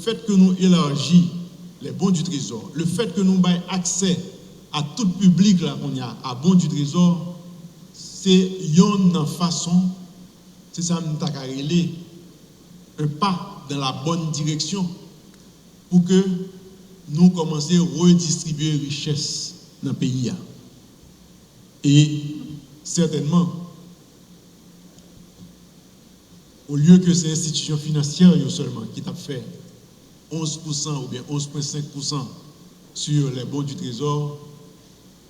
fait que nous élargissons les bons du trésor, le fait que nous ayons accès à tout public là qu'on a à bons du trésor, c'est une façon, c'est ça nous t'a carré un pas dans la bonne direction pour que nous commencions à redistribuer richesse dans le pays. Et certainement, au lieu que ces institutions financières seulement qui t'a fait 11% ou bien 11,5% sur les bons du trésor,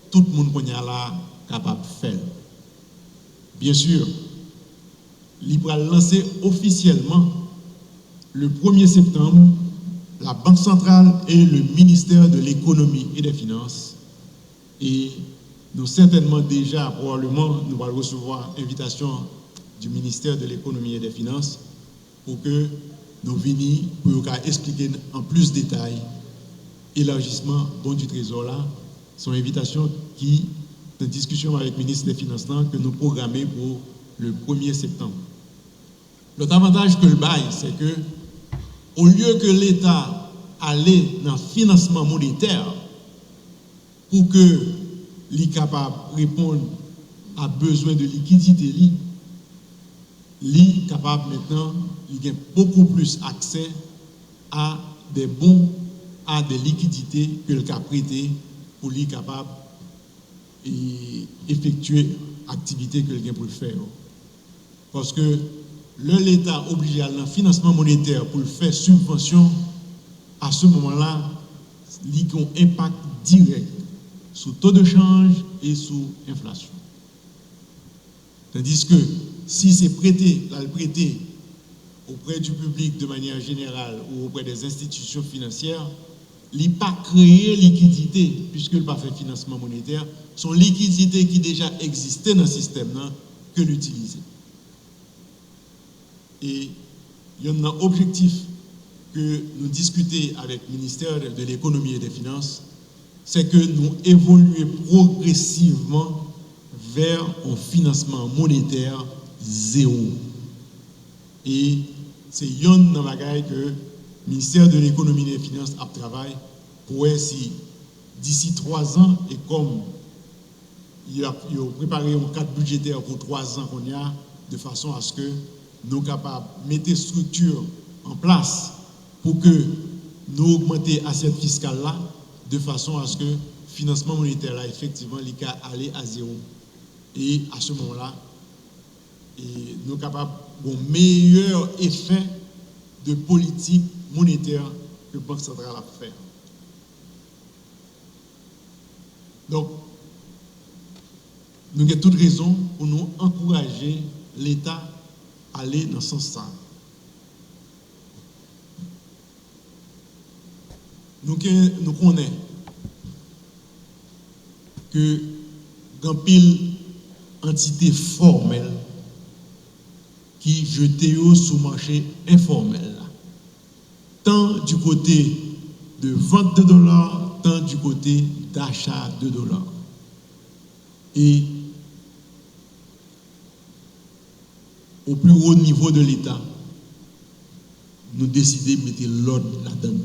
tout le monde est là capable de faire. Bien sûr, il va lancer officiellement le 1er septembre la Banque centrale et le ministère de l'économie et des finances. Et nous certainement déjà, probablement, nous allons recevoir invitation du ministère de l'économie et des finances pour que nous venions pour expliquer en plus de détails l'élargissement bon du trésor là. Son invitation qui est en discussion avec le ministre des Finances là, que nous programmons pour le 1er septembre. L'autre avantage que le bail, c'est que au lieu que l'État allait dans le financement monétaire pour que l'État soit capable de répondre à besoin de liquidité, l'État est capable maintenant de beaucoup plus accès à des bons, à des liquidités que le cas prêté pour l'État capable d'effectuer l'activité que l'État peut faire. Parce que l'État obligé à un financement monétaire pour faire subvention, à ce moment-là, il y a un impact direct sur le taux de change et sur l'inflation. Tandis que si c'est prêté auprès du public de manière générale ou auprès des institutions financières, il n'a pas créé liquidité, puisqu'il n'a pas fait financement monétaire, sont liquidités qui déjà existaient dans le système que l'utiliser. Et il y a un objectif que nous discutons avec le ministère de l'économie et des finances, c'est que nous évoluons progressivement vers un financement monétaire zéro. Et c'est une bagaille que le ministère de l'économie et des finances a travaillé pour si d'ici 3 ans, et comme il a préparé un cadre budgétaire pour 3 ans qu'on a, de façon à ce que nous sommes capables de mettre des structures en place pour que nous augmenter l'assiette fiscale là, de façon à ce que le financement monétaire là, effectivement, il va aller à zéro. Et à ce moment-là, nous sommes capables d'un meilleur effet de politique monétaire que la Banque centrale a fait. Donc, nous avons toute raison pour nous encourager l'État à aller dans ce sens-là. Nous connaissons que dans pile entité formelle qui jetait sous marché informel, tant du côté de vente de dollars, tant du côté d'achat de dollars. Et au plus haut niveau de l'État, nous décidons de mettre l'ordre là-dedans.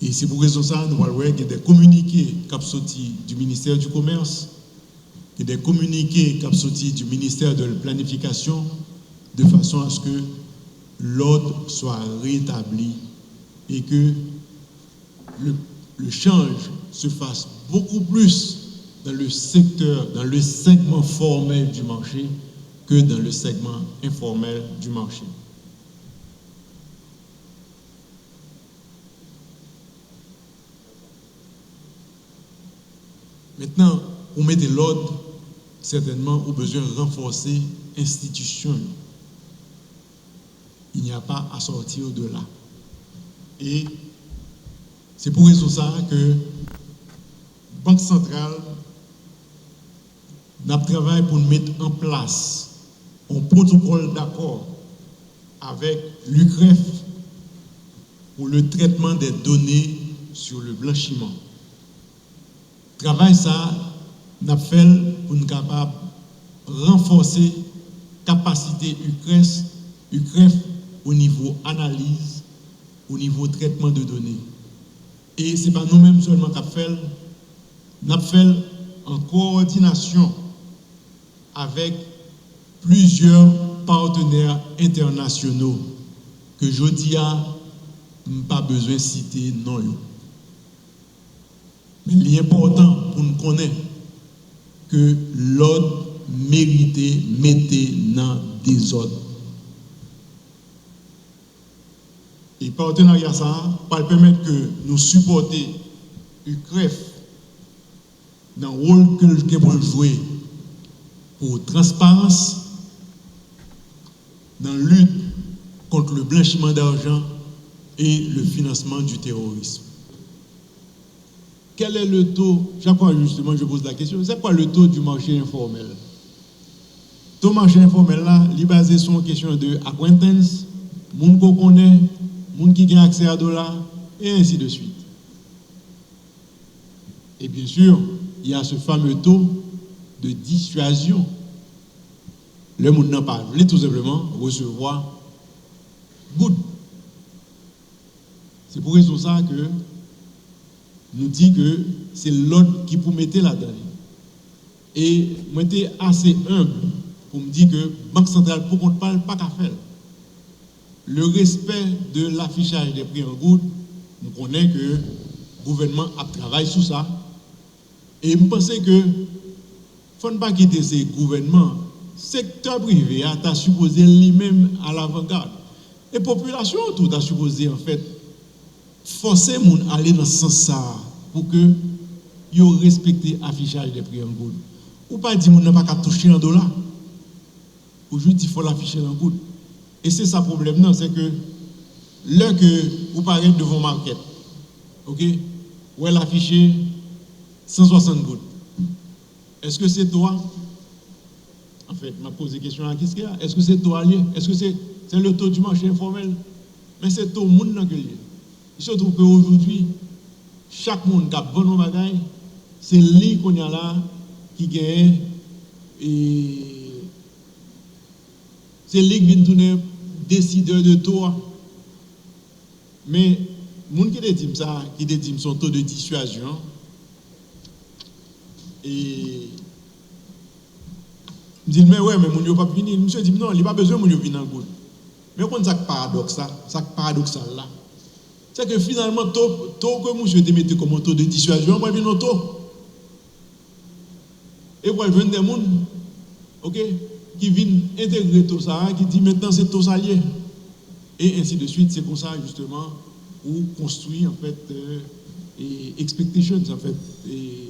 Et c'est pour raison ça, nous allons voir qu'il y a des communiqués qui sont sortis du ministère du Commerce, il y a des communiqués qui sont sortis du ministère de la Planification, de façon à ce que l'ordre soit rétabli et que le change se fasse beaucoup plus dans le secteur, dans le segment formel du marché que dans le segment informel du marché. Maintenant, pour mettre l'ordre, certainement, au besoin de renforcer l'institution. Il n'y a pas à sortir de là. Et c'est pour raison ça que la Banque centrale n'a travaillé pour mettre en place un protocole d'accord avec l'UCREF pour le traitement des données sur le blanchiment. Travail ça, n'a fait pour nous capables renforcer capacité UCREF au niveau analyse au niveau traitement de données. Et ce n'est pas nous-mêmes seulement qui fait, nous avons fait en coordination avec plusieurs partenaires internationaux que je dis à pas besoin de citer non. Mais l'important pour nous connaître que l'ordre mérité mettez dans des ordres. Et partenariat ça va permettre que nous supporter UCREF dans le rôle que nous avons joué pour transparence, dans la lutte contre le blanchiment d'argent et le financement du terrorisme. Quel est le taux, chaque fois justement je pose la question, c'est quoi le taux du marché informel? Le taux marché informel là, il est basé sur une question de acquaintance, monde qu'on connaît, monde qui a accès à dollars, et ainsi de suite. Et bien sûr, il y a ce fameux taux de dissuasion. Le monde n'a pas voulu tout simplement recevoir good. C'est pour raison ça que nous dit que c'est l'ordre qui peut mettre là-dedans. Et moi j'étais assez humble pour me dire que Banque centrale, pour qu'on ne parle pas qu'à faire. Le respect de l'affichage des prix en gouttes, nous connaissons que le gouvernement a travaillé sur ça. Et je pense que il ne faut pas quitter ces gouvernements. Le secteur privé a supposé lui-même à l'avant-garde. Et la population tout a supposé en fait forcer les gens à aller dans ce sens pour que ils respectent l'affichage des prix en gouttes. Ou pas dire que nous n'avons pas toucher un dollar. Aujourd'hui, il faut l'afficher en gouttes. Et c'est ça le problème, non, c'est que là que vous parlez devant market, ok, où elle affiché 160 gouttes. Est-ce que c'est toi? En fait, je me pose des questions à qui est-ce est-ce que c'est toi lié? Est-ce que c'est le taux du marché informel? Mais c'est tout le monde dans le lié. Il se trouve qu'aujourd'hui, chaque monde qui a bon bagage, c'est lui qu'on y a là qui gagne et c'est lui qui vient tourner décideur de taux. Mais les gens qui dit ça, qui dit son taux de dissuasion, et je dis, mais ouais, mais mon yo pas fini. Monsieur dit, non, il n'y a pas besoin de mon yo venir dans le goût. Mais on ça paradoxal là. C'est que finalement, taux que monsieur te mette comme taux de dissuasion, on va venir au taux. Et pour venir des gens, ok, qui viennent intégrer tout ça, qui dit maintenant c'est tout ça lié. Et ainsi de suite, c'est comme ça justement où construit en fait expectations en fait et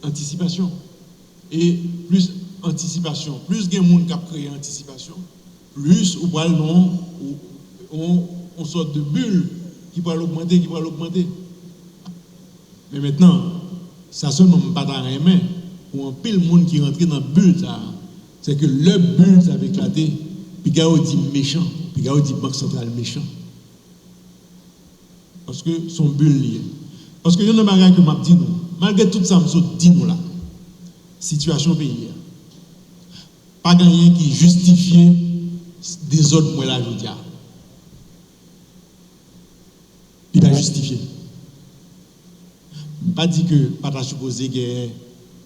anticipation. Et plus anticipation, plus il y a des gens qui ont créé anticipation, plus ou pas on sort de bulle qui va l'augmenter. Mais maintenant, ça seulement pas dans les mains pour un pile monde qui rentre dans la bulle, c'est que le bulle ça va éclater, puis il y a dit méchant, puis il y a dit banque centrale méchant. Parce que son bulle lié. Parce que il y a un bagage que m'a dit nous, malgré tout ça, je dis nous là, situation pays, pas gagné qui justifie des autres moi là je dis. Il va justifier. Pas dit que pas supposé qu'il y ait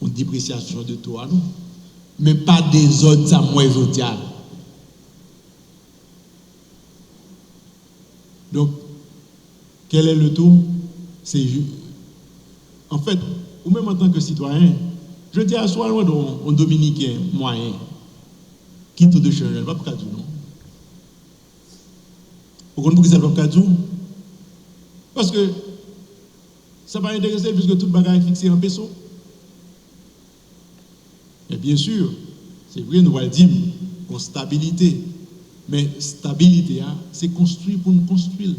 une dépréciation de taux, non, mais pas des autres ça moi je dis. Donc quel est le taux? C'est en fait, ou même en tant que citoyen, je dis à soi un Dominicain moyen qui taux de change, pas pour dire non. Vous comprenez pourquoi ça va pas dire? Parce que ça va intéresser puisque tout le bagage est fixé en peso. Et bien sûr, c'est vrai, nous allons dire qu'on stabilité. Mais stabilité, c'est construire pour nous construire.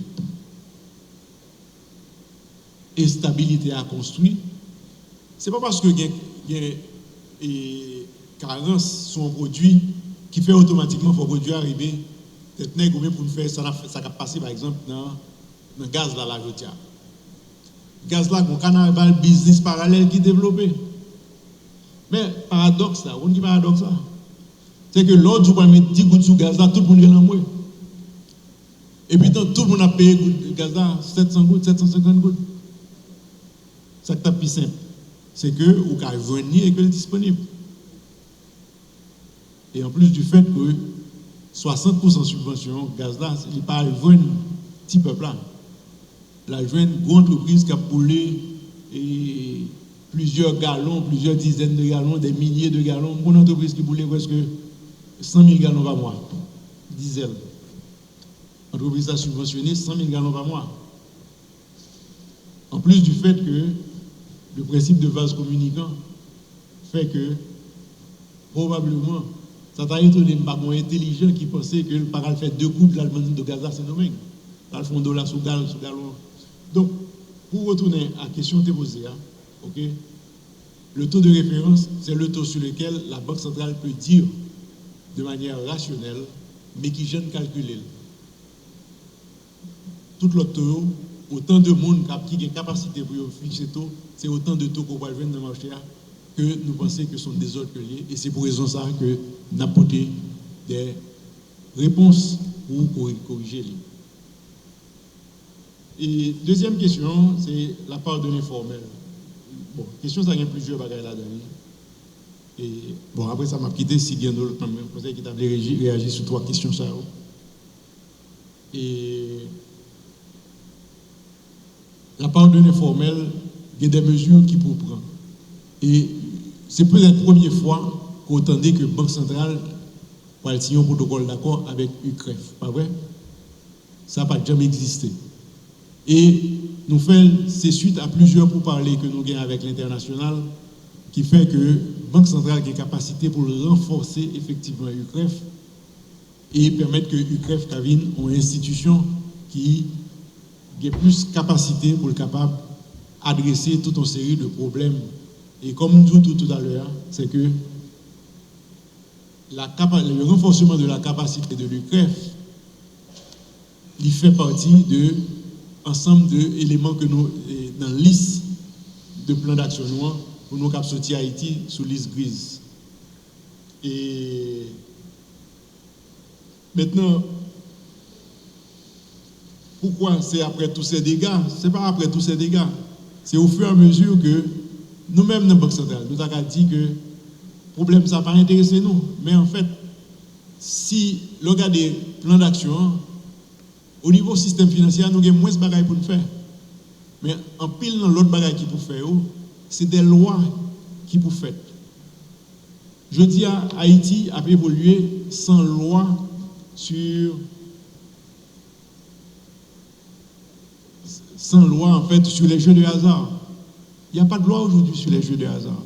Et stabilité à construire, ce n'est pas parce que il y a une carence sur un produit qui fait automatiquement que le produit arrive, peut-être ou bien pour nous faire ça va passer par exemple dans le gaz là, la jotia. Gaz là, on a un business parallèle qui est développé. Mais paradoxe là, on dit paradoxe là. C'est que l'autre, vous pouvez mettre 10 gouttes sous gaz là, tout le monde est dans le Et puis tout le monde a payé le gaz là, 700 gouttes, 750 gouttes. Ça qui est plus simple, c'est que vous pouvez venir et que c'est disponible. Et en plus du fait que 60% de subvention gaz là, il n'est pas un petit peuple là. La jeune grande entreprise qui a poulé et plusieurs gallons, plusieurs dizaines de gallons, des milliers de gallons. Une entreprise qui poulait presque 100 000 gallons par mois, diesel. L'entreprise a subventionné 100 000 gallons par mois. En plus du fait que le principe de vase communicant fait que probablement, ça t'a étonné un intelligent qui pensait que le paral fait 2 coups de l'Allemagne de Gaza, c'est nous-mêmes. Dans le fond, dollar sous gallon. Donc, pour retourner à la question que tu as posée, ok, le taux de référence, c'est le taux sur lequel la Banque centrale peut dire de manière rationnelle, mais qui gêne calculer. Tout l'autre taux, autant de monde qui a une capacité pour fixer taux, c'est autant de taux qu'on va jouer dans le marché que nous pensons que sont des autres liés. Et c'est pour raison ça que nous avons apporté des réponses pour corriger. Et deuxième question, c'est la part de l'informel. Bon, question, ça y a plusieurs bagages là-dedans. Et bon, après ça m'a quitté si bien d'autres conseil qui t'a réagi sur 3 questions ça. Et la part de l'informel, il y a des mesures qui pour prendre. Et c'est peut-être la première fois qu'on entendait que la Banque centrale va signer un protocole d'accord avec UCREF. Pas vrai? Ça n'a pas jamais existé. Et nous faisons, c'est suite à plusieurs pourparlers que nous gagnons avec l'international, qui fait que la Banque centrale a une capacité pour renforcer effectivement UCREF et permettre que UCREF Kavin ont une institution qui a plus de capacité pour être capable d'adresser toute une série de problèmes. Et comme nous disons tout à l'heure, c'est que le renforcement de la capacité de l'UCREF, il fait partie de ensemble d'éléments que nous, dans la liste de plans d'action noir, pour nous cap sortir Haïti sous liste grise. Et maintenant, pourquoi c'est après tous ces dégâts? Ce n'est pas après tous ces dégâts. C'est au fur et à mesure que nous-mêmes, dans la Banque centrale, nous avons dit que le problème, ça n'a pas intéressé nous. Mais en fait, si l'on regarde des plans d'action, au niveau système financier, nous avons moins de bagages pour nous faire. Mais en pile dans l'autre bagage qui pour faire, c'est des lois qui pour faire. Je dis à Haïti a évolué sans loi en fait sur les jeux de hasard. Il n'y a pas de loi aujourd'hui sur les jeux de hasard.